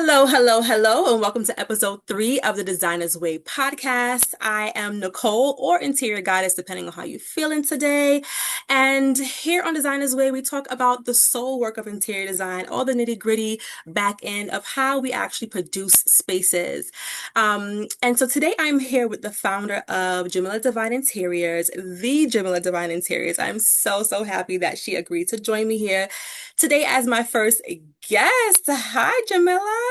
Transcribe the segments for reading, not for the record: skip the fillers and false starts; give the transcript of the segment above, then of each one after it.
Hello, hello, hello, and welcome to episode 3 of the Designer's Way podcast. I am Nichole, or Interior Goddess, depending on how you're feeling today. And here on Designer's Way, we talk about the soul work of interior design, all the nitty-gritty back end of how we actually produce spaces. And so today I'm here with the founder of Jamila Devine Interiors, the Jamila Devine Interiors. I'm so happy that she agreed to join me here today as my first guest. Hi, Jamila.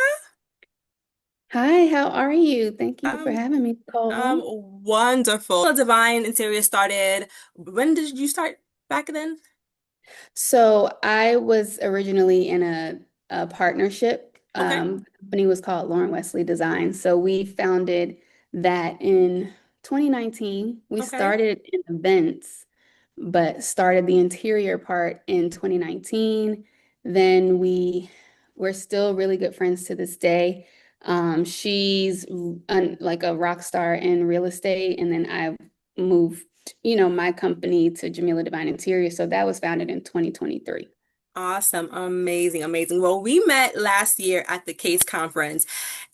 Hi, how are you? Thank you for Um, having me, Nicole. Wonderful. Devine Interior started. When did you start back then? So I was originally in a partnership. Okay. The company was called Lauren Wesley Design. So we founded that in 2019. We Okay. started in events, but started the interior part in 2019. Then we're still really good friends to this day. She's like a rock star in real estate, and then I moved my company to Jameelah Devine Interiors. So that was founded in 2023. Awesome. Amazing. Amazing. Well, we met last year at the CASE conference.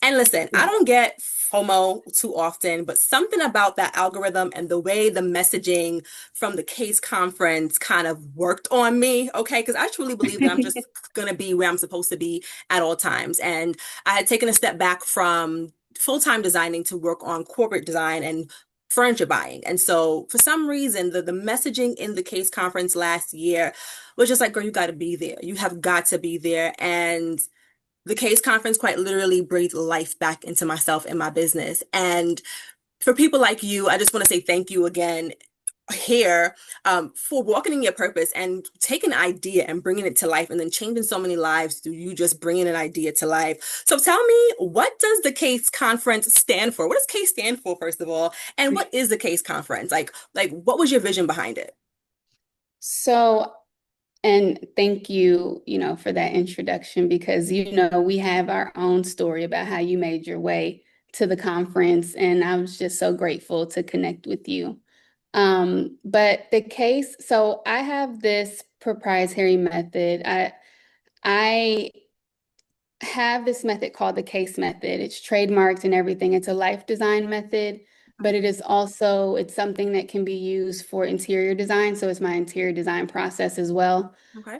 And listen, I Yeah. don't get FOMO too often, but something about that algorithm and the way the messaging from the CASE conference kind of worked on me. Okay. Because I truly believe that I'm just going to be where I'm supposed to be at all times. And I had taken a step back from full-time designing to work on corporate design and furniture buying. And so for some reason, the messaging in the CASE conference last year was just like, girl, you got to be there. You have got to be there. And the CASE conference quite literally breathed life back into myself and my business. And for people like you, I just want to say thank you again here for walking in your purpose and taking an idea and bringing it to life and then changing so many lives through you just bringing an idea to life. So tell me, what does the CASE conference stand for? What does CASE stand for, first of all? And what is the CASE conference? Like what was your vision behind it? So, and thank you, for that introduction because, we have our own story about how you made your way to the conference, and I was just so grateful to connect with you. But the case, so I have this proprietary method. I have this method called the case method. It's trademarked and everything. It's a life design method, but it's something that can be used for interior design. So it's my interior design process as well. Okay.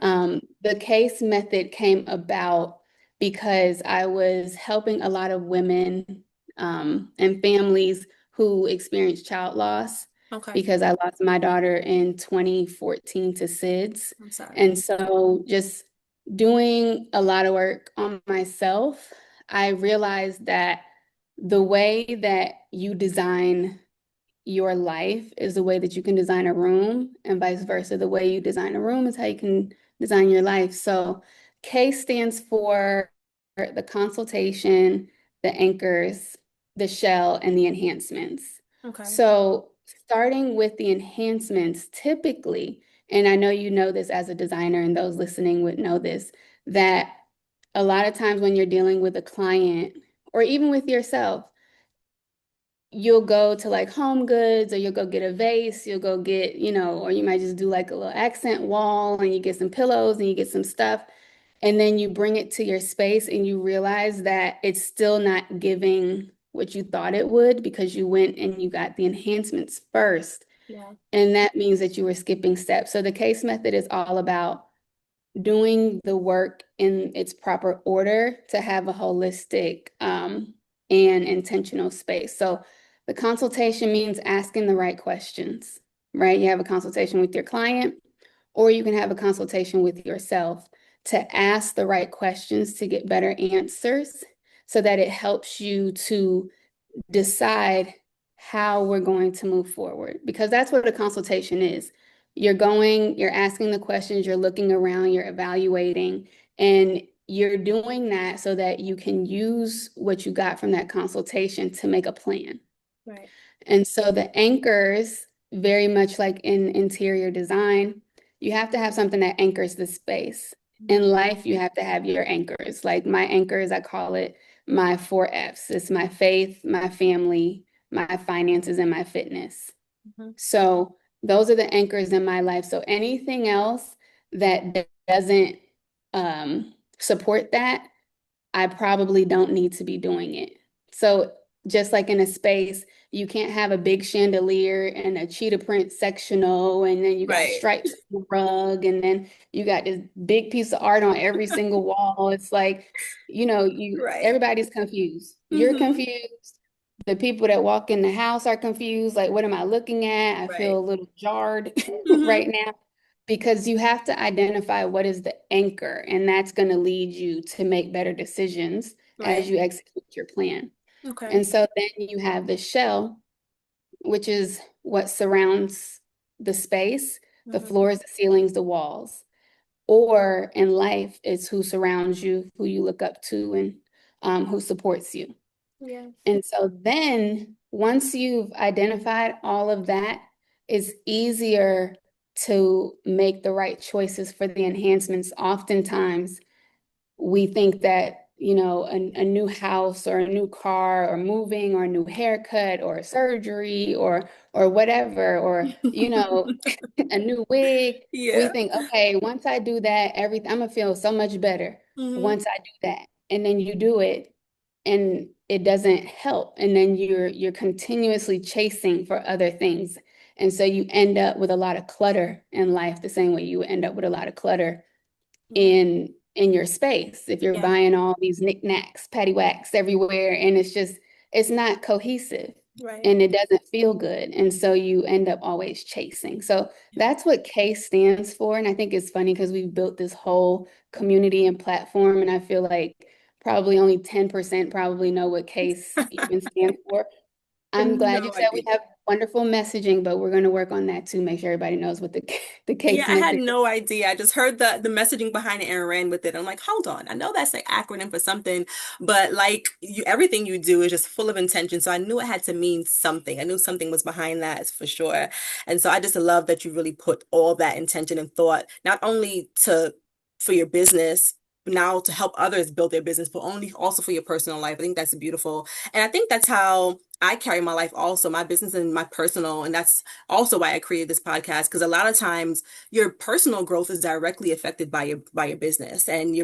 The case method came about because I was helping a lot of women and families who experienced child loss Okay. because I lost my daughter in 2014 to SIDS. I'm sorry. And so just doing a lot of work on myself, I realized that the way that you design your life is the way that you can design a room, and vice versa. The way you design a room is how you can design your life. So, K stands for the consultation, the anchors, the shell, and the enhancements. Okay. So, starting with the enhancements, typically, and I know you know this as a designer, and those listening would know this, that a lot of times when you're dealing with a client or even with yourself, you'll go to like Home Goods or you'll go get a vase, you'll go get, or you might just do like a little accent wall and you get some pillows and you get some stuff. And then you bring it to your space and you realize that it's still not giving what you thought it would because you went and you got the enhancements first. Yeah. And that means that you were skipping steps. So the case method is all about doing the work in its proper order to have a holistic and intentional space. So the consultation means asking the right questions, right? You have a consultation with your client, or you can have a consultation with yourself to ask the right questions to get better answers so that it helps you to decide how we're going to move forward, because that's what a consultation is. You're asking the questions, you're looking around, you're evaluating, and you're doing that so that you can use what you got from that consultation to make a plan. Right. And so the anchors, very much like in interior design, you have to have something that anchors the space. In life, you have to have your anchors. Like my anchors, I call it my 4 F's. It's my faith, my family, my finances, and my fitness. Mhm. So those are the anchors in my life. So anything else that doesn't support that, I probably don't need to be doing it. So just like in a space, you can't have a big chandelier and a cheetah print sectional, and then you got Right. stripes on the rug, and then you got this big piece of art on every single wall. It's like, Right. everybody's confused. You're Mm-hmm. confused. The people that walk in the house are confused. Like, what am I looking at? I feel Right. a little jarred Mm-hmm. right now because you have to identify what is the anchor, and that's going to lead you to make better decisions as Right. you execute your plan. Okay. And so then you have the shell, which is what surrounds the space, the Mm-hmm. floors, the ceilings, the walls. Or in life, it's who surrounds you, who you look up to, and who supports you. Yeah. And so then once you've identified all of that, it's easier to make the right choices for the enhancements. Oftentimes, we think that, a new house or a new car or moving or a new haircut or surgery or whatever, or, a new wig, we Yeah. think, okay, once I do that, everything, I'm gonna feel so much better Mm-hmm. once I do that. And then you do it and it doesn't help. And then you're continuously chasing for other things. And so you end up with a lot of clutter in life, the same way you end up with a lot of clutter Yeah. in your space if you're Yeah. buying all these knickknacks, paddywhacks everywhere, and it's not cohesive Right. and it doesn't feel good. And so you end up always chasing. So that's what CASE stands for. And I think it's funny because we've built this whole community and platform, and I feel like probably only 10% probably know what CASE even stands for. I'm glad you No said we idea. have wonderful messaging, but we're going to work on that too, make sure everybody knows what the the Yeah, CASE I had method is. no idea. I just heard the messaging behind it and ran with it. I'm like, hold on. I know that's an acronym for something, but like everything you do is just full of intention. So I knew it had to mean something. I knew something was behind that for sure. And so I just love that you really put all that intention and thought, not only to for your business, now to help others build their business, but only also for your personal life. I think that's beautiful. And I think that's how I carry my life also, my business and my personal. And that's also why I created this podcast, because a lot of times your personal growth is directly affected by your business and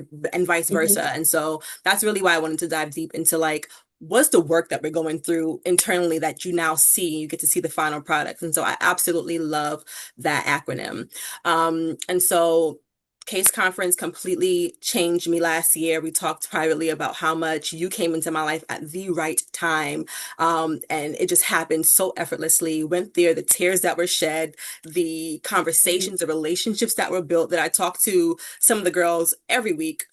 vice Mhm. versa. And so that's really why I wanted to dive deep into like what's the work that we're going through internally that you now see, you get to see the final product. And so I absolutely love that acronym. And so Case Conference completely changed me last year. We talked privately about how much you came into my life at the right time. And it just happened so effortlessly. Went there, the tears that were shed, the Mhm. conversations, the relationships that were built, that I talked to some of the girls every week,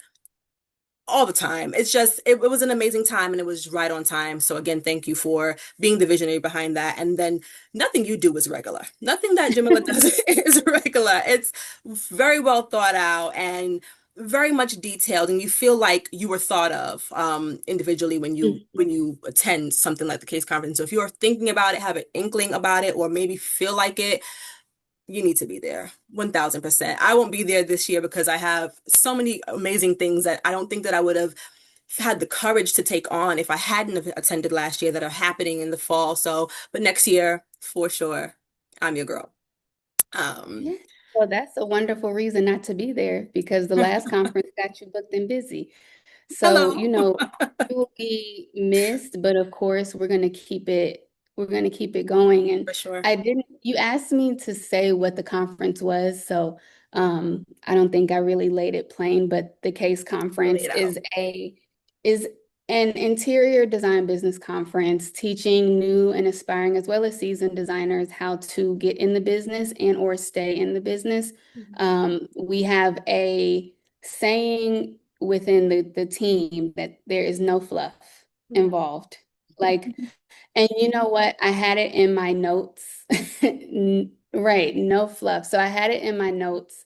all the time. It's just, it was an amazing time and it was right on time. So again, thank you for being the visionary behind that. And then nothing you do is regular. Nothing that Jamila does is regular. It's very well thought out and very much detailed, and you feel like you were thought of individually when Mhm. you attend something like the Case Conference. So if you're thinking about it, have an inkling about it, or maybe feel like it, you need to be there 1000%. I won't be there this year because I have so many amazing things that I don't think that I would have had the courage to take on if I hadn't have attended last year, that are happening in the fall. So, but next year, for sure, I'm your girl. Um, Yeah. Well, that's a wonderful reason not to be there because the last conference got you booked and busy. So, hello. you will be missed, but of course we're going to keep it going. And For sure. I didn't, you asked me to say what the conference was, so I don't think I really laid it plain, but the CASE Lay conference it out. is an interior design business conference teaching new and aspiring as well as seasoned designers how to get in the business and or stay in the business. Mhm. We have a saying within the team that there is no fluff Yeah. involved. Like, and you know what? I had it in my notes. Right, no fluff. So I had it in my notes,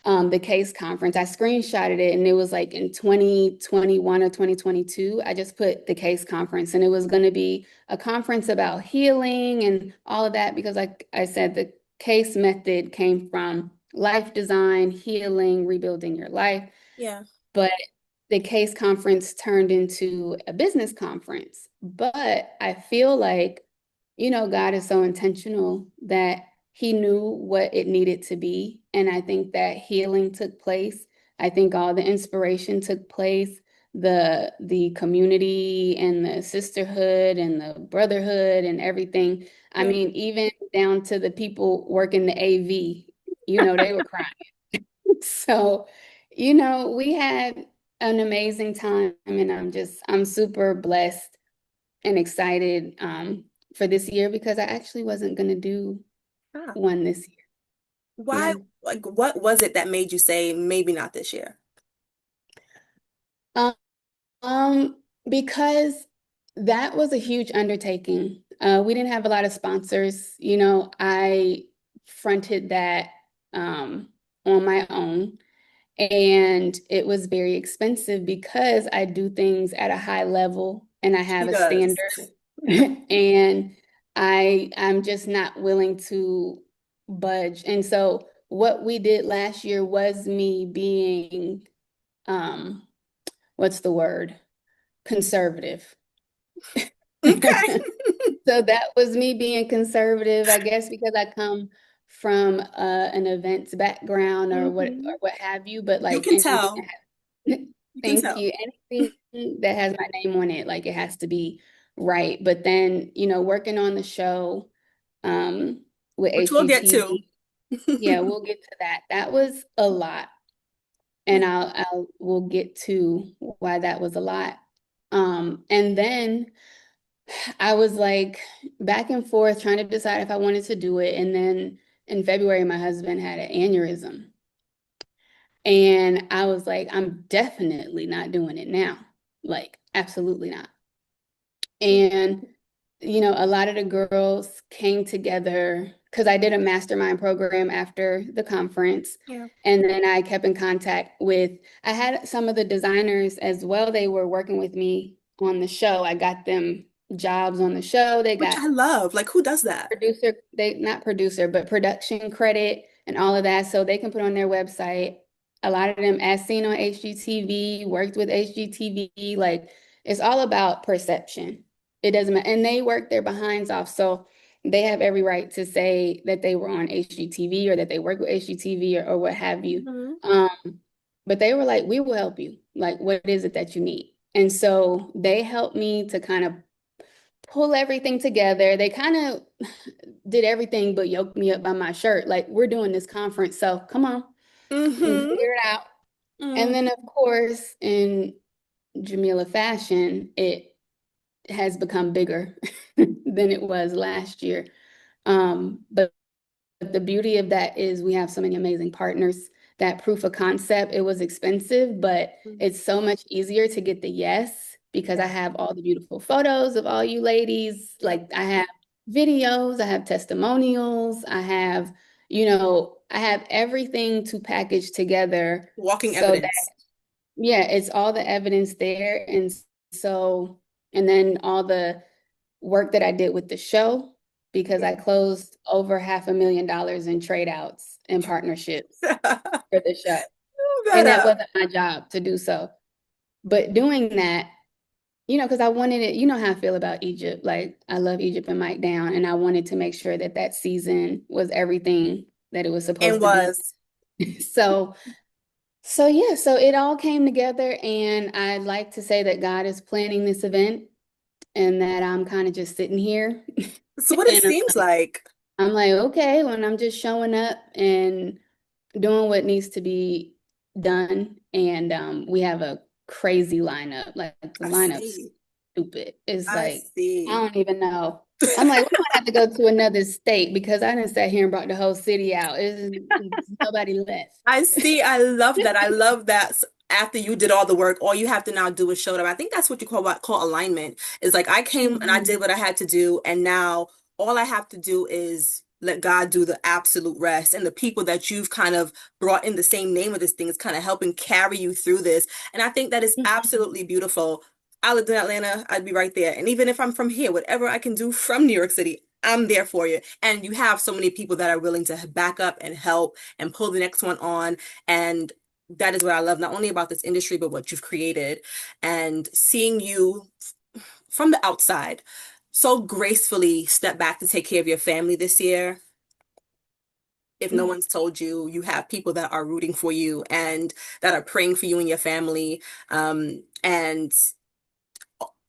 the CASE conference. I screenshotted it and it was like in 2021 or 2022. I just put the CASE conference and it was going to be a conference about healing and all of that because like I said, the CASE method came from life design, healing, rebuilding your life. Yeah. But the CASE conference turned into a business conference. But I feel like, God is so intentional that he knew what it needed to be. And I think that healing took place. I think all the inspiration took place. the community and the sisterhood and the brotherhood and everything. I Yeah. mean, even down to the people working the AV, they were crying. So, we had an amazing time, and I'm super blessed and excited for this year because I actually wasn't going to do Ah. one this year. Why, Yeah. like, what was it that made you say maybe not this year? Um, um, because that was a huge undertaking. We didn't have a lot of sponsors. I fronted that on my own. And it was very expensive because I do things at a high level and I She have a does. standard. And I'm just not willing to budge. And so what we did last year was me being um what's the word? Conservative. Okay. So that was me being conservative, I guess, because I come from an events background or Hmm. what have you, but You like can anything tell. You can thank tell. you. Anything that has my name on it, like it has to be right. But then, working on the show with Which we'll get to. HGTV, yeah, we'll get to that. That was a lot. And Yeah. we'll get to why that was a lot. And then I was like back and forth trying to decide if I wanted to do it. And then in February, my husband had an aneurysm. And I was like, I'm definitely not doing it now. Like, absolutely not. And, a lot of the girls came together because I did a mastermind program after the conference. Yeah. And then I kept in contact I had some of the designers as well. They were working with me on the show. I got them jobs on the show. They Which got I love. Like, who does that? not producer, but production credit and all of that. So they can put on their website. A lot of them, as seen on HGTV, worked with HGTV. Like it's all about perception. It doesn't matter. And they work their behinds off. So they have every right to say that they were on HGTV or that they work with HGTV or what have you. Hmm. Um, but they were like, we will help you. Like, what is it that you need? And so they helped me to kind of pull everything together. They kind of did everything but yoked me up by my shirt. Like, we're doing this conference, so come on and Hmm. figure it out. And Mm. then, of course, in Jamila fashion, it has become bigger than it was last year. But the beauty of that is we have so many amazing partners. That proof of concept, it was expensive, but it's so much easier to get the yes because I Yeah. have all the beautiful photos of all you ladies. Yep. Like I have videos, I have testimonials, I have everything to package together Walking so that, evidence. yeah, it's all the evidence there. So, and then all the work that I did with the show because Yeah. I closed over $500,000 in trade outs and partnerships for the show. Move that And that up. wasn't my job to do so. But doing that, because I wanted it, you know how I feel about Egypt. Like I love Egypt and Mike Down, and I wanted to make sure that that season was everything that it was And supposed to be. was. So, so it all came together, and I'd like to say that God is planning this event and that I'm kind of just sitting here So what it and seems like. I'm like, okay, when I'm just showing up and doing what needs to be done. And we have a crazy lineup. Like the I lineup's see. stupid. It's I like, I see. don't even know. I'm like, we might have to go to another state because I didn't sat here and brought the whole city out. It's nobody left. I see. I love that. I love that. After you did all the work, all you have to now do is show them. I think that's what you call alignment. Is like I came and I Mhm. did what I had to do, and now all I have to do is let God do the absolute rest. And the people that you've kind of brought in the same name of this thing is kind of helping carry you through this. And I think that is absolutely beautiful. I lived in Atlanta, I'd be right there. And even if I'm from here, whatever I can do from New York City, I'm there for you. And you have so many people that are willing to back up and help and pull the next one on. And that is what I love, not only about this industry, but what you've created and seeing you from the outside so gracefully step back to take care of your family this year. if no one's told you, you have people that are rooting for you and that are praying for you and your family. And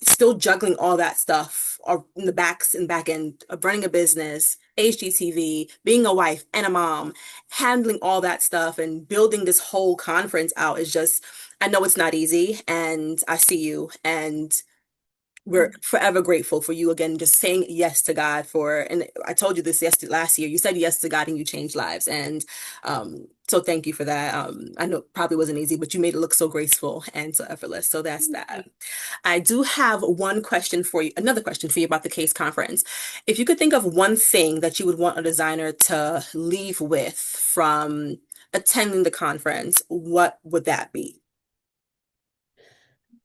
still juggling all that stuff or in the back end of running a business, HGTV, being a wife and a mom, handling all that stuff and building this whole conference out is just, I know it's not easy, and I see you, and we're forever grateful for you again, just saying yes to God for, and I told you this yesterday, last year, you said yes to God and you changed lives. And so thank you for that. I know it probably wasn't easy, but you made it look so graceful and so effortless. So that's that. I do have one question for you, another question for you about the case conference. If you could think of one thing that you would want a designer to leave with from attending the conference, what would that be?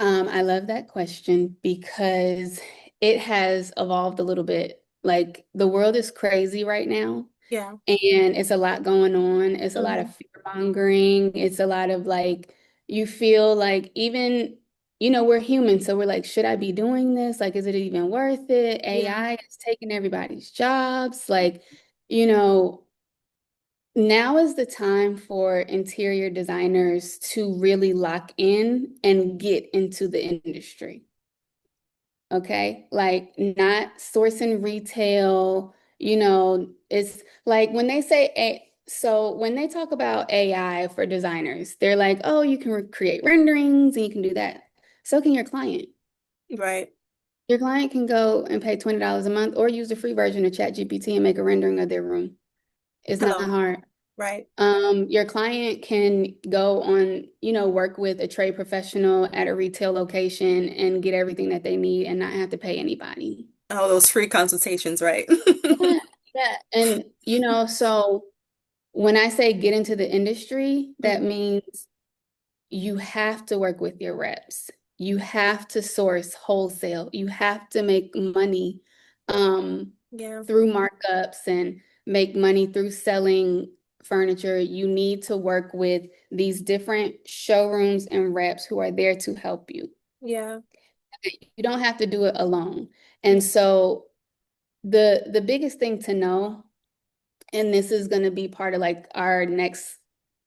I love that question because it has evolved a little bit. Like the world is crazy right now, Yeah. and it's a lot going on. It's a lot Hmm. of fear mongering. It's a lot of like, you feel like even, we're human. So we're like, should I be doing this? Like, is it even worth it? Yeah. AI is taking everybody's jobs. Like, you know, now is the time for interior designers to really lock in and get into the industry. Okay. Like not sourcing retail, it's like when they say so when they talk about AI for designers, they're like, oh, you can create renderings and you can do that. So can your client. Right. Your client can go and pay $20 a month or use the free version of ChatGPT and make a rendering of their room. It's not Hello. hard. Right. Your client can go on, work with a trade professional at a retail location and get everything that they need and not have to pay anybody. Oh, those free consultations, right? Yeah, yeah. And, so when I say get into the industry, that Mhm. means you have to work with your reps. You have to source wholesale. You have to make money Yeah. through markups and make money through selling furniture. You need to work with these different showrooms and reps who are there to help you. Yeah. You don't have to do it alone. Yeah. And so the biggest thing to know, and this is going to be part of like our next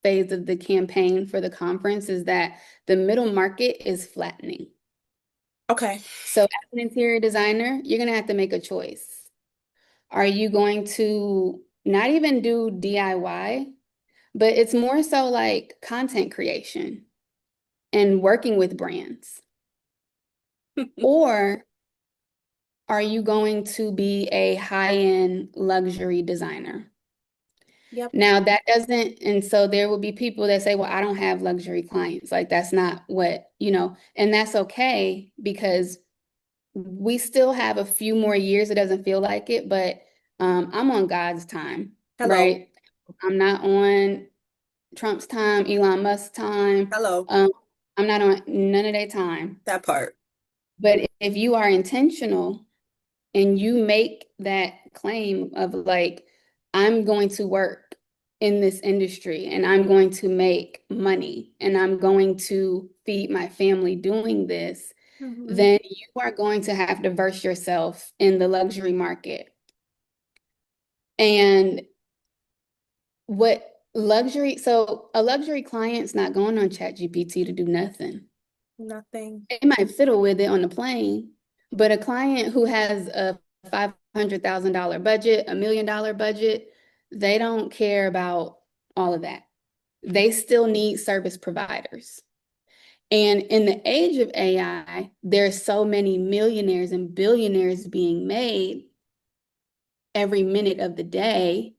phase of the campaign for the conference, is that the middle market is flattening. Okay. So as an interior designer, you're going to have to make a choice. Are you going to not even do DIY, but it's more so like content creation and working with brands? Or are you going to be a high-end luxury designer? Yep. Now that doesn't, and so there will be people that say, well, I don't have luxury clients. Like that's not what, and that's okay because we still have a few more years. It doesn't feel like it, but I'm on God's time, Hello. right? I'm not on Trump's time, Elon Musk's time. Hello. Um, I'm not on none of their time. That part. But if you are intentional and you make that claim of like, I'm going to work in this industry and I'm going to make money and I'm going to feed my family doing this, Hmm. then you are going to have to verse yourself in the luxury market. And so a luxury client's not going on ChatGPT to do nothing. Nothing. They might fiddle with it on the plane, but a client who has a $500,000 budget, $1 million budget, they don't care about all of that. They still need service providers. And in the age of AI, there's so many millionaires and billionaires being made every minute of the day,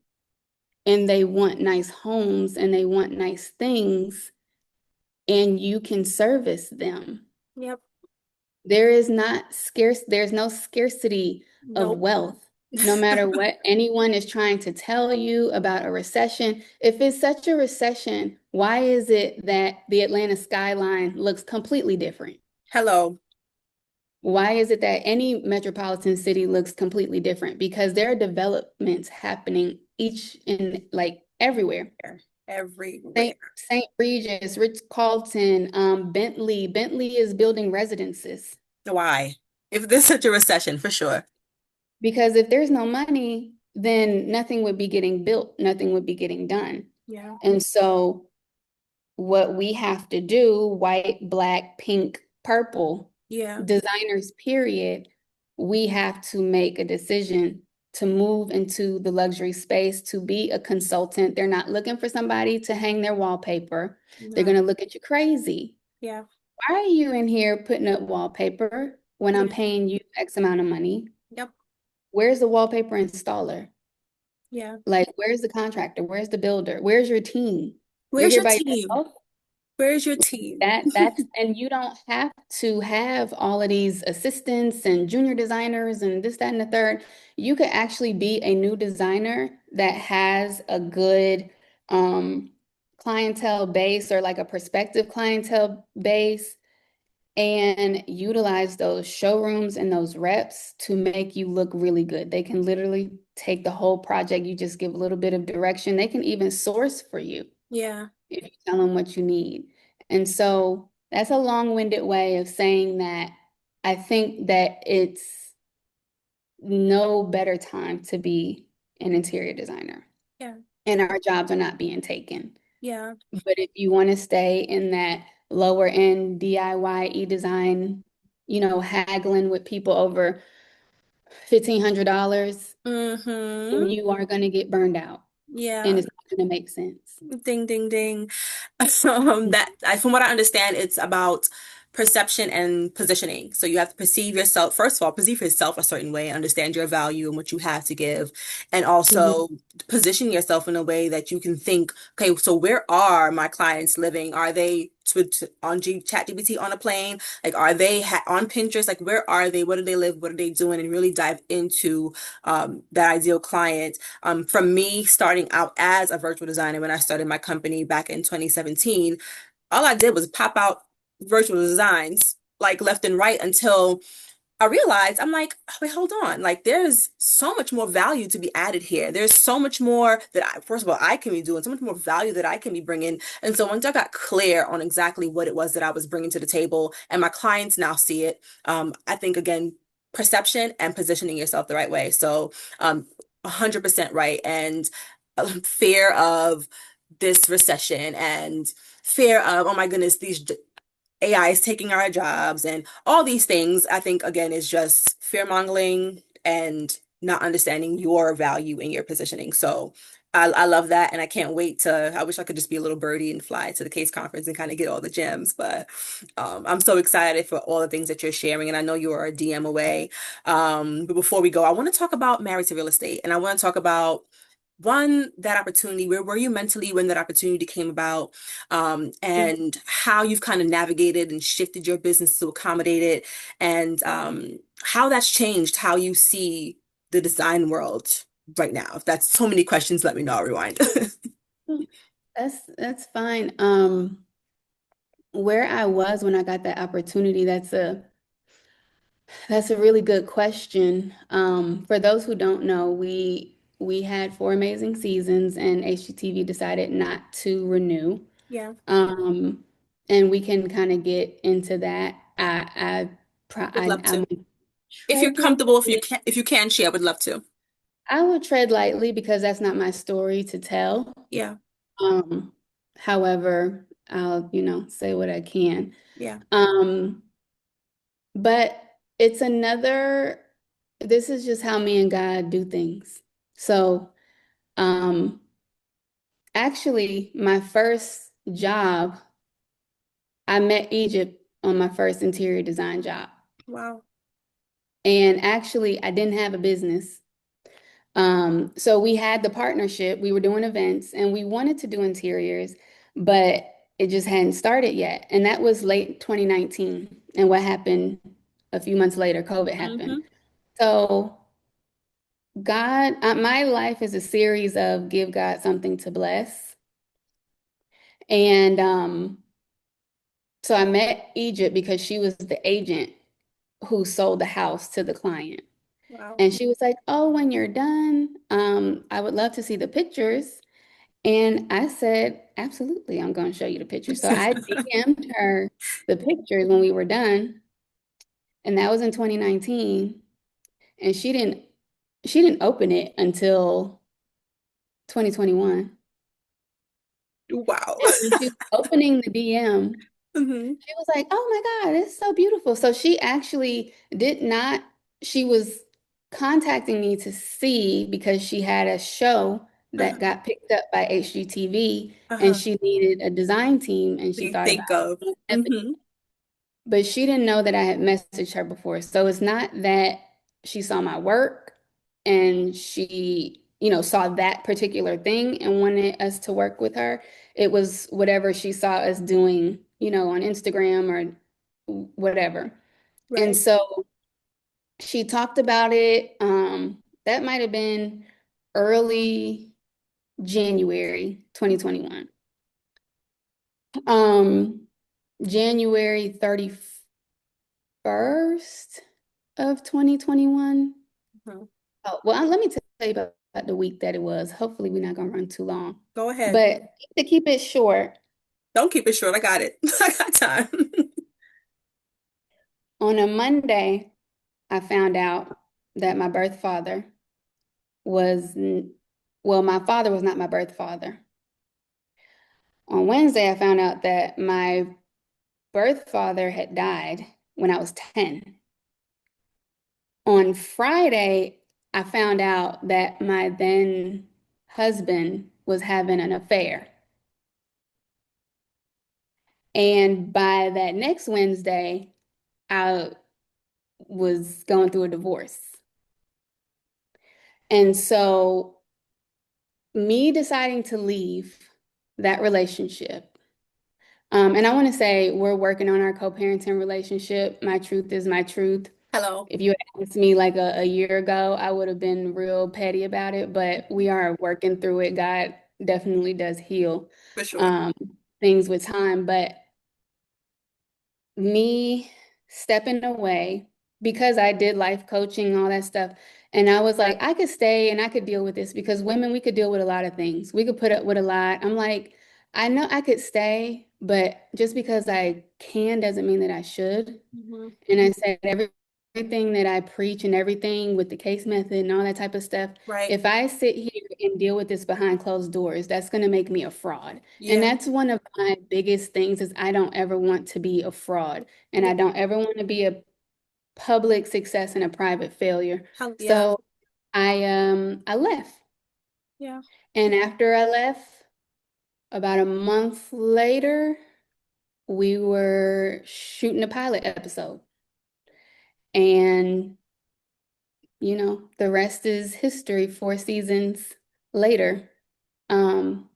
and they want nice homes and they want nice things, and you can service them. Yep. There's no scarcity of Nope. wealth. No matter what anyone is trying to tell you about a recession, if it's such a recession, why is it that the Atlanta skyline looks completely different? Hello. Why is it that any metropolitan city looks completely different? Because there are developments happening each in like everywhere. Everywhere. St. Regis, Ritz-Carlton, Bentley. Bentley is building residences Why? If there's such a recession, for sure. because if there's no money, then nothing would be getting built, nothing would be getting done. Yeah. And so what we have to do, white, black, pink, purple, Yeah. designers, period, we have to make a decision to move into the luxury space, to be a consultant. They're not looking for somebody to hang their wallpaper. They're No. going to look at you crazy. Yeah. Why are you in here putting up wallpaper when I'm Yeah. paying you X amount of money? Yep. Where's the wallpaper installer? Yeah. Like, where's the contractor? Where's the builder? Where's your team? You're Where's here your by team? yourself? Where's your team? That's and you don't have to have all of these assistants and junior designers and this, that, and the third. You could actually be a new designer that has a good clientele base or like a prospective clientele base and utilize those showrooms and those reps to make you look really good. They can literally take the whole project. You just give a little bit of direction. They can even source for you Yeah. if you tell them what you need. And so that's a long-winded way of saying that I think that it's no better time to be an interior designer. Yeah. And our jobs are not being taken. Yeah. But if you want to stay in that lower end DIY e-design, haggling with people over $1,500, Mm-hmm. then you are going to get burned out and Yeah. it's not going to make sense. Ding, ding, ding. From what I understand, it's about perception and positioning. So you have to perceive yourself, first of all, perceive yourself a certain way, understand your value and what you have to give, and Mhm. also position yourself in a way that you can think, okay, so where are my clients living? Are they on ChatGPT on a plane? Like, are they on Pinterest? Like, where are they? What do they live? What are they doing? And really dive into that ideal client. From me starting out as a virtual designer when I started my company back in 2017, all I did was pop out virtual designs like left and right until I realized I'm like, oh, wait, hold on. Like, there's so much more value to be added here. There's so much more that first of all, I can be doing, so much more value that I can be bringing. And so once I got clear on exactly what it was that I was bringing to the table, and my clients now see it, I think again, perception and positioning yourself the right way. So, 100% right. And fear of this recession and fear of, oh my goodness, these AI is taking our jobs and all these things, I think, again, is just fear mongering and not understanding your value and your positioning. So I love that. And I can't wait I wish I could just be a little birdie and fly to the case conference and kind of get all the gems. But I'm so excited for all the things that you're sharing. And I know you are a DM away. But before we go, I want to talk about married to real estate. And I want to talk about one, that opportunity. Where were you mentally when that opportunity came about? And how you've kind of navigated and shifted your business to accommodate it, and how that's changed how you see the design world right now. If that's so many questions, let me know. I'll rewind. That's fine. Where I was when I got that opportunity, that's a really good question. For those who don't know, we had 4 amazing seasons, and HGTV decided not to renew. Yeah, Um, and we can kind of get into that. would love I'm to. gonna If you're tread comfortable, lightly. if you can share, I would love to. I would tread lightly because that's not my story to tell. Yeah, Um, however, I'll, say what I can. yeah. Um, but it's another, this is just how me and God do things. So, um, actually, my first job, I met Egypt on my first interior design job. Wow. And actually, I didn't have a business. So we had the partnership, we were doing events and we wanted to do interiors, but it just hadn't started yet. And that was late 2019. And what happened a few months later, COVID happened. Mm-hmm. So God, my life is a series of give God something to bless. And so I met Egypt because she was the agent who sold the house to the client. Wow. And she was like, "Oh, when you're done, I would love to see the pictures." And I said, "Absolutely, I'm going to show you the pictures." So I DM'd her the pictures when we were done, and that was in 2019. And she didn't she didn't open it until 2021. Wow. And when she was opening the DM, Hmm. she was like, "Oh my God, it's so beautiful." So she actually did not, she was contacting me to see because she had a show that Uh-huh. got picked up by HGTV and Uh-huh. she needed a design team and she You thought think about of. it. Hmm. But she didn't know that I had messaged her before. So it's not that she saw my work and she, saw that particular thing and wanted us to work with her. It was whatever she saw us doing, on Instagram or whatever. And Right. so she talked about it. That might have been early January 2021. Um, January 31st of 2021. Mhm. Oh, well, let me tell you about the week that it was. Hopefully, we're not going to run too long. Go ahead. But to keep it short, Don't keep it short. I got it. I got time. on a Monday, I found out that my birth father was, well, my father was not my birth father. On Wednesday, I found out that my birth father had died when I was 10. On Friday, I found out that my then husband was having an affair. And by that next Wednesday, I was going through a divorce. And so, me deciding to leave that relationship, and I want to say we're working on our co-parenting relationship. My truth is my truth. Hello. If you had asked me like a year ago, I would have been real petty about it, but we are working through it. God definitely does heal For sure. um, things with time. But me stepping away because I did life coaching, all that stuff. And I was like, I could stay and I could deal with this because women, we could deal with a lot of things. We could put up with a lot. I'm like, I know I could stay, but just because I can doesn't mean that I should. Hmm. And I said everything that I preach and everything with the case method and all that type of stuff, Right. if I sit here and deal with this behind closed doors, that's going to make me a fraud. And Yeah. that's one of my biggest things is I don't ever want to be a fraud. And Yeah. I don't ever want to be a public success and a private failure. Hell yeah. So I left. Yeah. And after I left, about a month later, we were shooting a pilot episode. And the rest is history 4 seasons later. Um,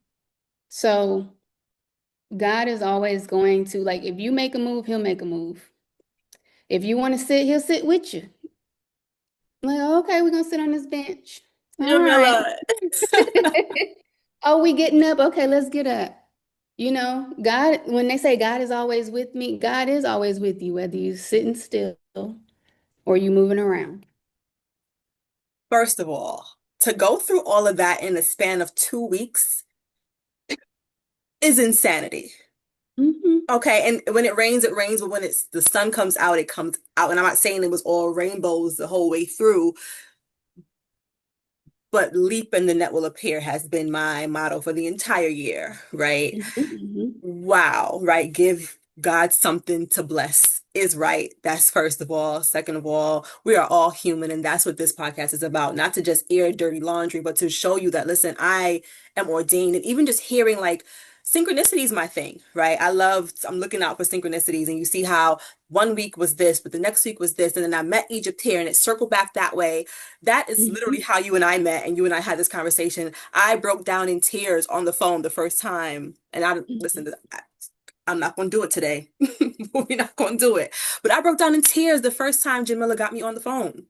so God is always going to, like, if you make a move, he'll make a move. If you want to sit, he'll sit with you. Like, okay, we're gonna sit on this bench. All right. Jamila. Oh, we getting up. Okay, let's get up. God, when they say God is always with me, God is always with you, whether you sitting still or you moving around. First of all, to go through all of that in a span of 2 weeks is insanity. Hmm. Okay, and when it rains, but when the sun comes out, it comes out. And I'm not saying it was all rainbows the whole way through, but leap and the net will appear has been my motto for the entire year, right? Hmm. Wow, right? Give God something to bless is right. That's first of all. Second of all, we are all human, and that's what this podcast is about. Not to just air dirty laundry, but to show you that, listen, I am ordained. And even just hearing like synchronicity is my thing, right? I'm looking out for synchronicities, and you see how one week was this, but the next week was this, and then I met Egypt here, and it circled back that way. That is literally Hmm. how you and I met, and you and I had this conversation. I broke down in tears on the phone the first time, and I listen. I'm not going to do it today. We're not going to do it. But I broke down in tears the first time Jamila got me on the phone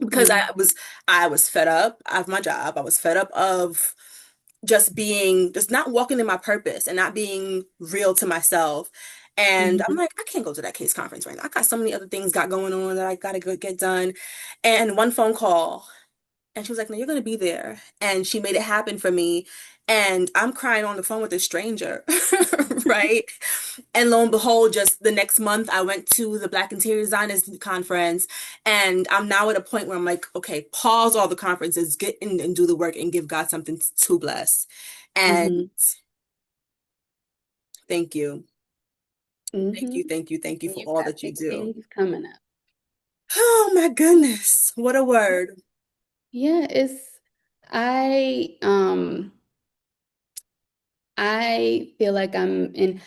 because Yeah. I was fed up of my job. I was fed up of just not walking in my purpose and not being real to myself. And I'm Mhm. like, I can't go to that case conference right now. I got so many other things got going on that I got to go get done. And one phone call. And she was like, no, you're going to be there. And she made it happen for me. And I'm crying on the phone with a stranger, right? And lo and behold, just the next month, I went to the Black Interior Designers Conference. And I'm now at a point where I'm like, okay, pause all the conferences, get in and do the work and give God something to bless. And Mm-hmm. thank you. Thank Mm-hmm. you, thank you, thank you And for you've all got that you big do. things coming up. Oh my goodness. What a word. Yeah, I um I feel like I'm in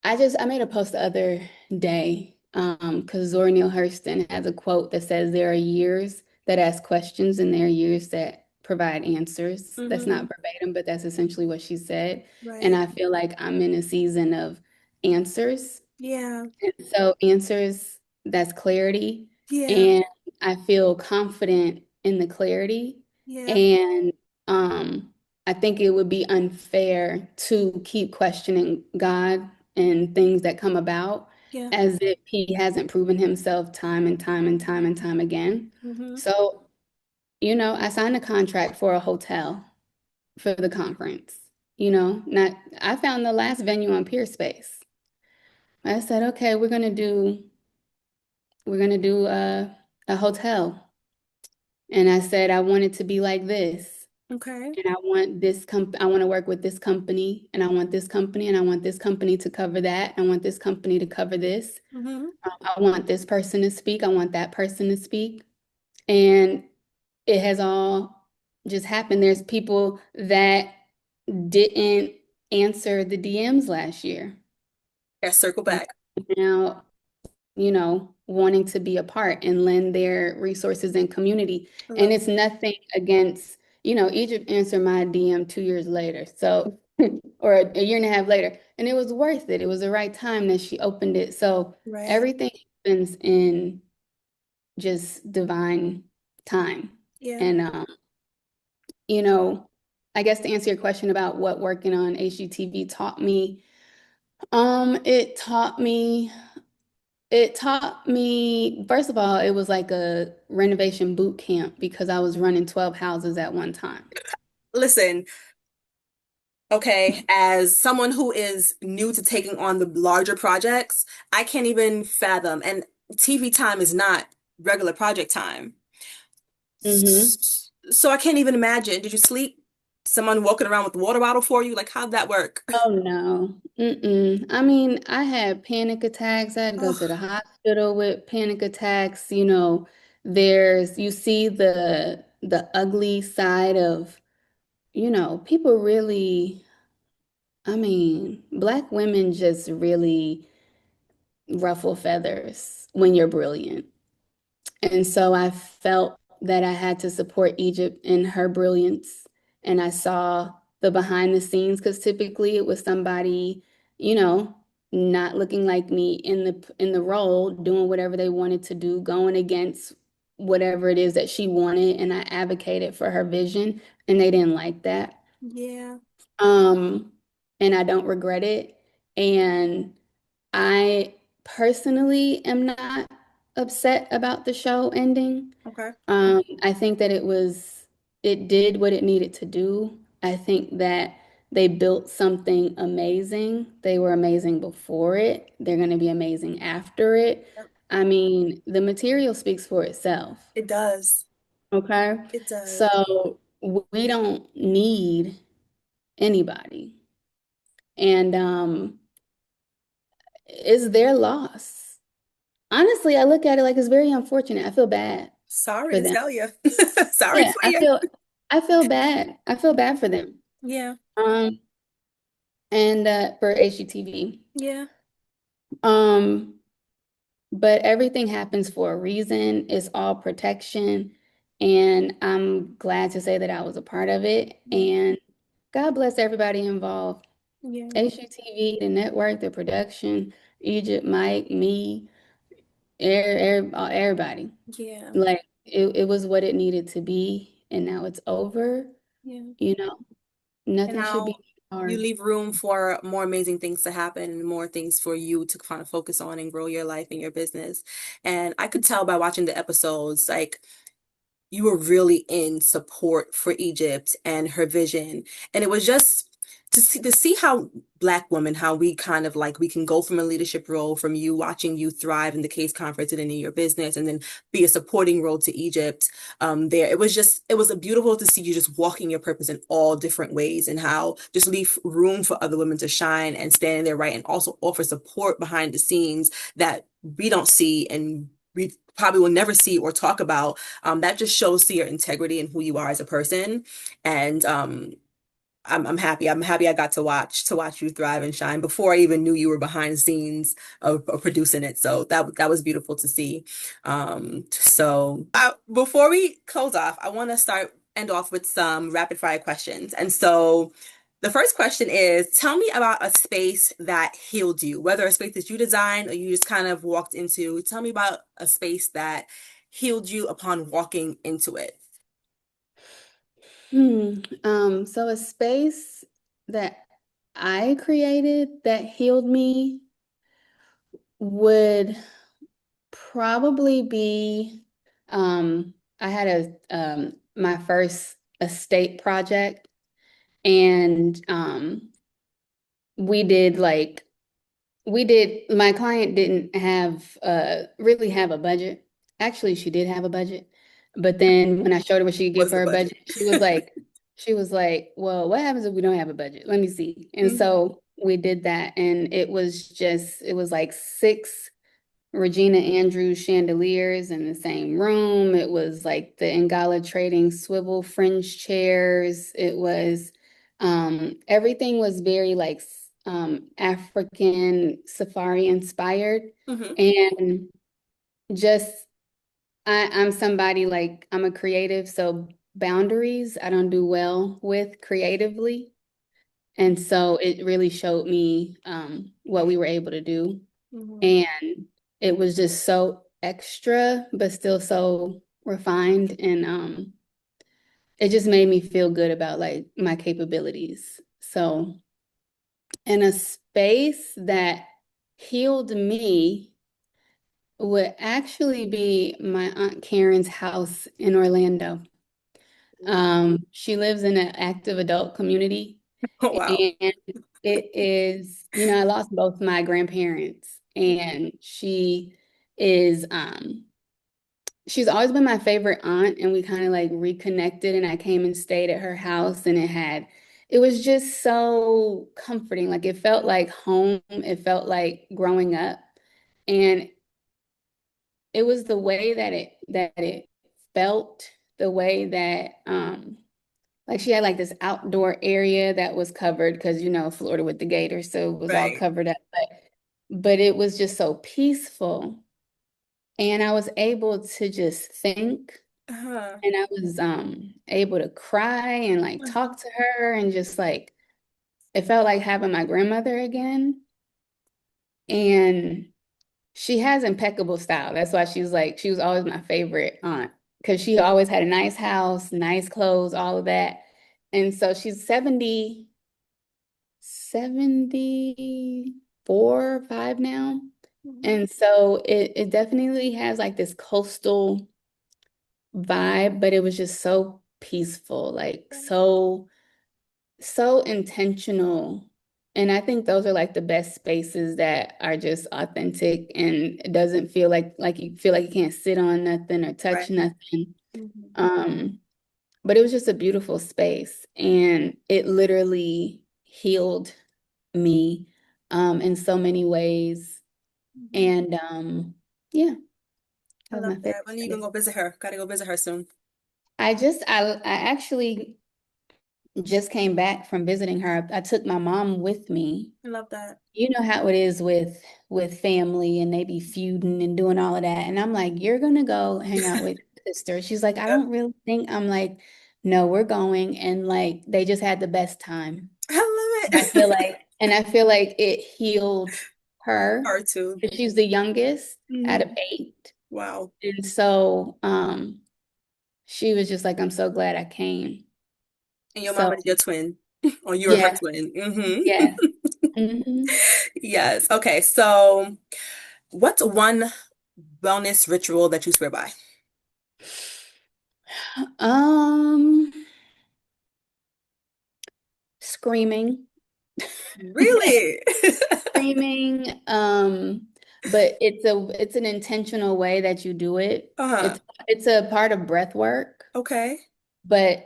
I made a post the other day, because Zora Neale Hurston has a quote that says there are years that ask questions and there are years that provide answers. That's Mm-hmm. not verbatim, but that's essentially what she said. And Right. I feel like I'm in a season of answers. Yeah. And so answers, that's clarity. Yeah. And I feel confident in the clarity. Yeah. And I think it would be unfair to keep questioning God and things that come about Yeah. as if he hasn't proven himself time and time and time and time again. Mm-hmm. So, I signed a contract for a hotel for the conference. Not I found the last venue on Peer Space. I said, okay, we're gonna do a hotel. And I said I want it to be like this. Okay. And I want to work with this company, and I want this company, and I want this company to cover that. I want this company to cover this. Mm-hmm. I want this person to speak. I want that person to speak. And it has all just happened. There's people that didn't answer the DMs last year. Yeah, circle back. Now, wanting to be a part and lend their resources and community. I And love it's nothing against, Egypt answered my DM 2 years later. So, or a year and a half later. And it was worth it. It was the right time that she opened it. So it. Right. everything happens in just divine time. Yeah. And, you know, I guess to answer your question about what working on HGTV taught me, it taught me first of all, it was like a renovation boot camp because I was running 12 houses at one time. Listen, okay, as someone who is new to taking on the larger projects, I can't even fathom. And TV time is not regular project time. Hmm. So I can't even imagine. Did you sleep? Someone walking around with a water bottle for you? Like, how'd that work? Oh no. Mm-mm. I mean, I had panic attacks. I had to go to the Oh, hospital with panic attacks. You see the ugly side of, people really, I mean, Black women just really ruffle feathers when you're brilliant. And so I felt that I had to support Egypt in her brilliance. And I saw the behind the scenes because typically it was somebody, you know, not looking like me in the role, doing whatever they wanted to do, going against whatever it is that she wanted. And I advocated for her vision, and they didn't like that. yeah. Um, and I don't regret it. And I personally am not upset about the show ending. Okay. I think that it did what it needed to do. I think that they built something amazing. They were amazing before it. They're going to be amazing after it. Yep. I mean, the material speaks for itself. It does. Okay. It does. So we don't need anybody. And it's their loss. Honestly, I look at it like it's very unfortunate. I feel bad Sorry for to them. tell you. Sorry Yeah, for I you. feel I feel bad. I feel bad for them. Yeah. Um, and for HGTV. Yeah. Um, but everything happens for a reason. It's all protection. And I'm glad to say that I was a part of it. Yeah. And God bless everybody involved. Yeah. HGTV, the network, the production, Egypt, Mike, me, everybody. Yeah. Like it was what it needed to be, and now it's over. Yeah. You know, And nothing should now be you hard. leave room for more amazing things to happen and more things for you to kind of focus on and grow your life and your business. And I could tell by watching the episodes, like you were really in support for Egypt and her vision. And it was just to see how Black women, how we kind of like we can go from a leadership role, from you watching you thrive in the case conference and in your business, and then be a supporting role to Egypt. There, it was a beautiful to see you just walking your purpose in all different ways, and how just leave room for other women to shine and stand in their right, and also offer support behind the scenes that we don't see and we probably will never see or talk about. That just shows to your integrity and who you are as a person. And I'm happy. I'm happy I got to watch you thrive and shine before I even knew you were behind the scenes of producing it. So that was beautiful to see. Before we close off, I want to start end off with some rapid fire questions. And so the first question is, tell me about a space that healed you, whether a space that you designed or you just kind of walked into. Tell me about a space that healed you upon walking into it. So a space that I created that healed me would probably be I had my first estate project, and we did like my client didn't have really have a budget. Actually, she did have a budget, but then when I showed her what she could get What's for the her budget? budget, she was like, well, what happens if we don't have a budget? Let me see. And Mhm. so we did that, and it was like six Regina Andrews chandeliers in the same room. It was like the Ngala Trading swivel fringe chairs. It was everything was very like African safari inspired. Mhm. And just I'm somebody like I'm a creative, so boundaries I don't do well with creatively. And so it really showed me what we were able to do. Mhm. And it was just so extra, but still so refined. And it just made me feel good about like my capabilities. So, in a space that healed me would actually be my Aunt Karen's house in Orlando. She lives in an active adult community. Oh, wow. And it is, I lost both my grandparents, and is she's always been my favorite aunt, and we kind of like reconnected, and I came and stayed at her house, and it was just so comforting. Like it felt like home. It felt like growing up. And it was the way that it felt, the way that like she had like this outdoor area that was covered because Florida with the gators, so it was all Right. covered up. But it was just so peaceful. And I was able to just think, Uh-huh. and I was able to cry and like talk to her, and just like it felt like having my grandmother again. And she has impeccable style. That's why she was always my favorite aunt, because she always had a nice house, nice clothes, all of that. And so she's 74, 5 now. Mhm. And so it definitely has like this coastal vibe, but it was just so peaceful, like so intentional. And I think those are like the best spaces that are just authentic, and it doesn't feel like you feel like you can't sit on nothing or touch Right. nothing. Mhm. Um, but it was just a beautiful space, and it literally healed me in so many ways. Mhm. And yeah, I that was love my favorite that. When are you gonna space. go visit her? Gotta go visit her soon. I actually just came back from visiting her. I took my mom with me. I love that. You know how it is with family, and they be feuding and doing all of that. And I'm like, you're gonna go hang out with your sister. She's like, I Yep. don't really think. I'm like, no, we're going. And like they just had the best time. I And love it. I feel like it healed her, Her too. 'cause she's the youngest out of Mhm. 8. Wow. And so she was just like, I'm so glad I came. And your mom So is your twin. Or you're her yeah, twin. yes. Hmm. Yes. Okay. So what's one wellness ritual that you swear by? Um, Screaming. Really? Screaming, but it's an intentional way that you do it. Uh-huh. It's a part of breath work, Okay. but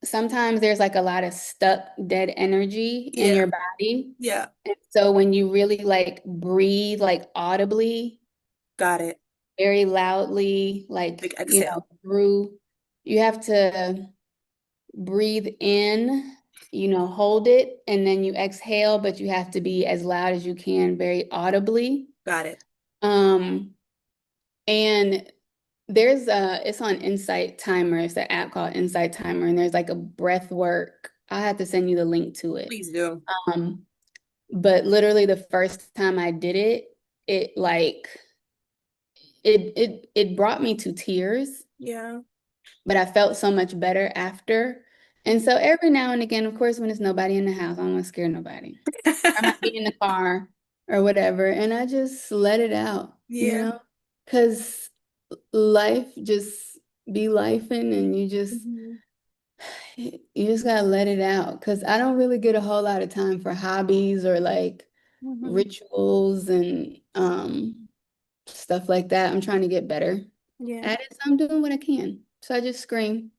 sometimes there's like a lot of stuck dead energy in Yeah. your body. Yeah. And so when you really like breathe like audibly, Got it. very loudly, Big like, exhale. through, you have to breathe in, hold it, and then you exhale, but you have to be as loud as you can, very audibly. Got it. Um, and it's on Insight Timer. It's an app called Insight Timer, and there's like a breath work. I have to send you the link to it. Please do. Um, but literally the first time I did it, it like it brought me to tears, Yeah. but I felt so much better after. And so every now and again, of course, when there's nobody in the house, I don't want to scare nobody. I might be in the car or whatever, and I just let it out, Yeah. because life just be lifing, and Mhm. you just gotta let it out. Because I don't really get a whole lot of time for hobbies or like Mhm. rituals and stuff like that. I'm trying to get better Yeah. at it, so I'm doing what I can. So I just scream.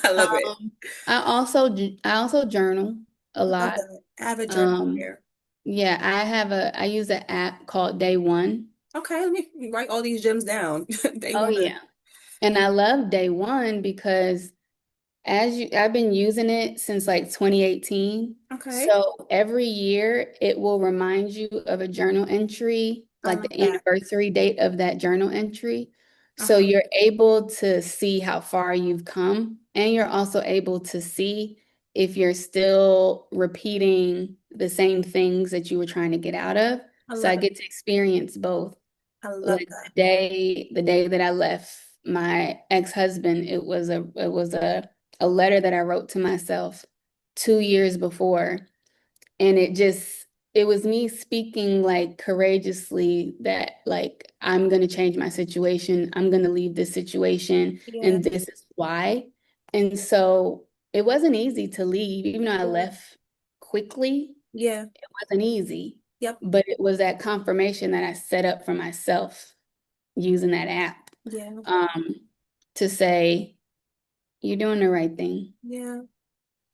I love it. Um, I also journal a I love lot. that. Avid journal Um, here. yeah, I use an app called Day One. Okay, let me write all these gems down. Day Oh one. yeah. And I love Day One because I've been using it since like 2018. Okay. So every year it will remind you of a journal entry, I like love the that. anniversary date of that journal entry. So Uh-huh. you're able to see how far you've come, and you're also able to see if you're still repeating the same things that you were trying to get out of. I So I love it. get to experience both. I love Like that. the day that I left my ex-husband, it was a letter that I wrote to myself 2 years before. And it was me speaking like courageously that like I'm gonna change my situation, I'm gonna leave this situation, Yeah. and this is why. And so it wasn't easy to leave, even though I Yeah. left quickly, Yeah. it wasn't easy. Yep. But it was that confirmation that I set up for myself using that app, Yeah. um, to say, you're doing the right thing. Yeah.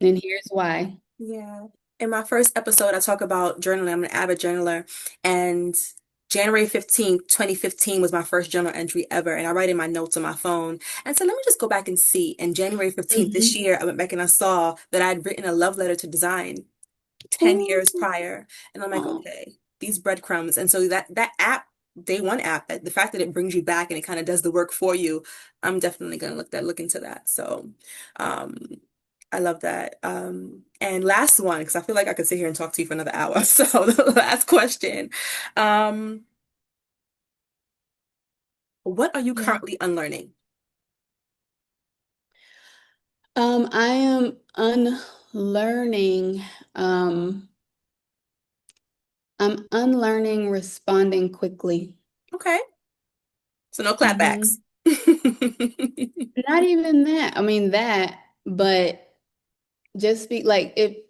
And here's why. Yeah. In my first episode, I talk about journaling. I'm an avid journaler. And January 15th, 2015 was my first journal entry ever. And I write in my notes on my phone. And so let me just go back and see. And January 15th this Mhm. year, I went back and I saw that I'd written a love letter to design 10 Ooh. years prior. And I'm like, Oh, okay, these breadcrumbs. And so that app, Day One app, the fact that it brings you back and it kind of does the work for you, I'm definitely gonna look into that. So um I love that. And last one, because I feel like I could sit here and talk to you for another hour. So the last question. Um, what are you yeah. currently unlearning? I am unlearning. Um, I'm unlearning responding quickly. Okay. So no clapbacks. Hmm. Not even that. I mean that, but just be like it,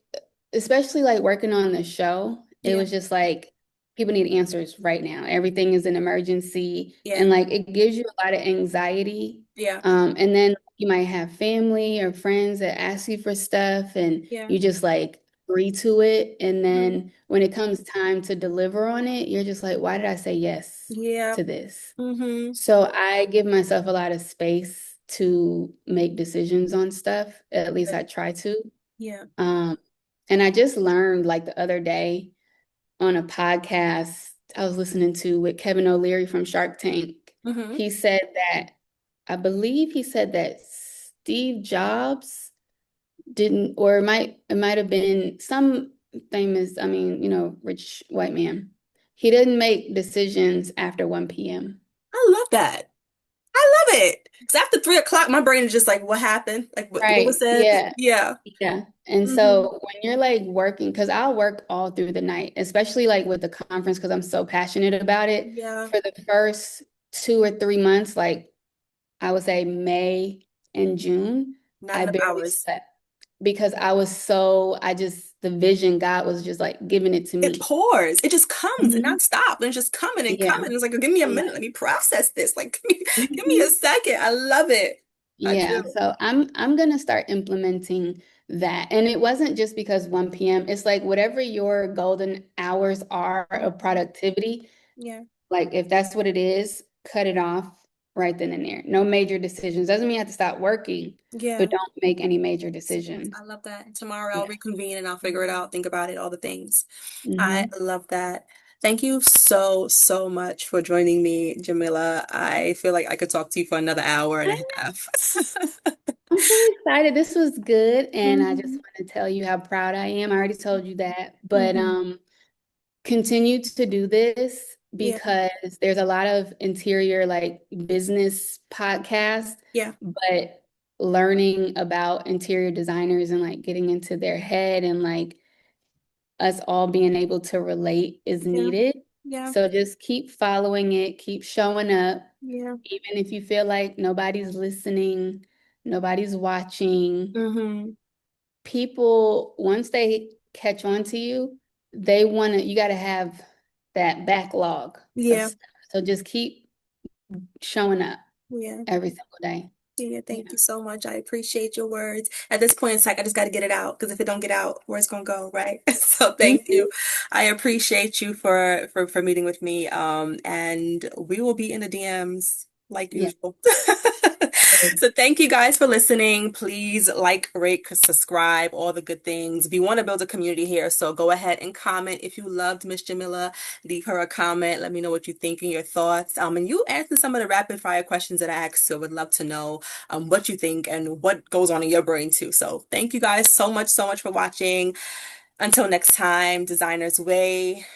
especially like working on the show, it Yeah, was just like people need answers right now. Everything is an emergency, yeah, and like it gives you a lot of anxiety. yeah, And then you might have family or friends that ask you for stuff, and yeah. you just like agree to it. And Mhm. then when it comes time to deliver on it, you're just like, why did I say yes Yeah. to this? Mm-hmm. So I give myself a lot of space to make decisions on stuff. At least I try to. Yeah. Um, and I just learned like the other day on a podcast I was listening to with Kevin O'Leary from Shark Tank. Mm-hmm. He said that, I believe he said that Steve Jobs didn't, or it might have been some famous, rich white man. He didn't make decisions after 1 p.m. I love that. I love it. Because after 3 o'clock, my brain is just like, what happened? Like what was Right. said? Yeah. Yeah. Yeah. And Mm-hmm. so when you're like working, because I'll work all through the night, especially like with the conference, because I'm so passionate about it. Yeah. For the first 2 or 3 months, like I would say May in June, Not I enough barely hours. slept because the vision, God was just like giving it to It me. pours. It just comes and Mhm. nonstop. And it's just coming and Yeah. coming. It's like, give me a Yeah. minute. Let me process this. Like, give me a Mhm. second. I love it. I Yeah, do. so I'm gonna start implementing that. And it wasn't just because 1 p.m. It's like whatever your golden hours are of Mhm. productivity, Yeah. like if that's what it is, cut it off right then and there. No major decisions. Doesn't mean you have to stop working, but Yeah. don't make any major I decisions. love that. And tomorrow I'll Yeah. reconvene and I'll figure it out, think about it, all the things. I Hmm. love that. Thank you so, so much for joining me, Jamila. I feel like I could talk to you for another hour and a half. I'm so excited. This was good, and I just Hmm. want to tell you how proud I am. I already told you that, but Hmm. continue to do this Yeah. because there's a lot of interior like business podcasts, Yeah. but learning about interior designers and like getting into their head and like us all being able to relate is Yeah. needed. Yeah. So just keep following it, keep showing up, Yeah. even if you feel like nobody's listening, nobody's watching. Hmm. People, once they catch on to you, you got to have that backlog of Yeah. stuff. So just keep showing up Yeah. every single day. Yeah. Yeah. Thank you so much. I appreciate your words. At this point, it's like I just got to get it out because if it don't get out, where's it gonna go, right? So thank Mhm. you. I appreciate you for meeting with me. And we will be in the DMs like Yeah. usual. So thank you guys for listening. Please like, rate, subscribe, all the good things. We want to build a community here, so go ahead and comment. If you loved Miss Jamila, leave her a comment. Let me know what you think and your thoughts. And you answer some of the rapid fire questions that I asked, so would love to know what you think and what goes on in your brain too. So thank you guys so much for watching. Until next time, Designers Way.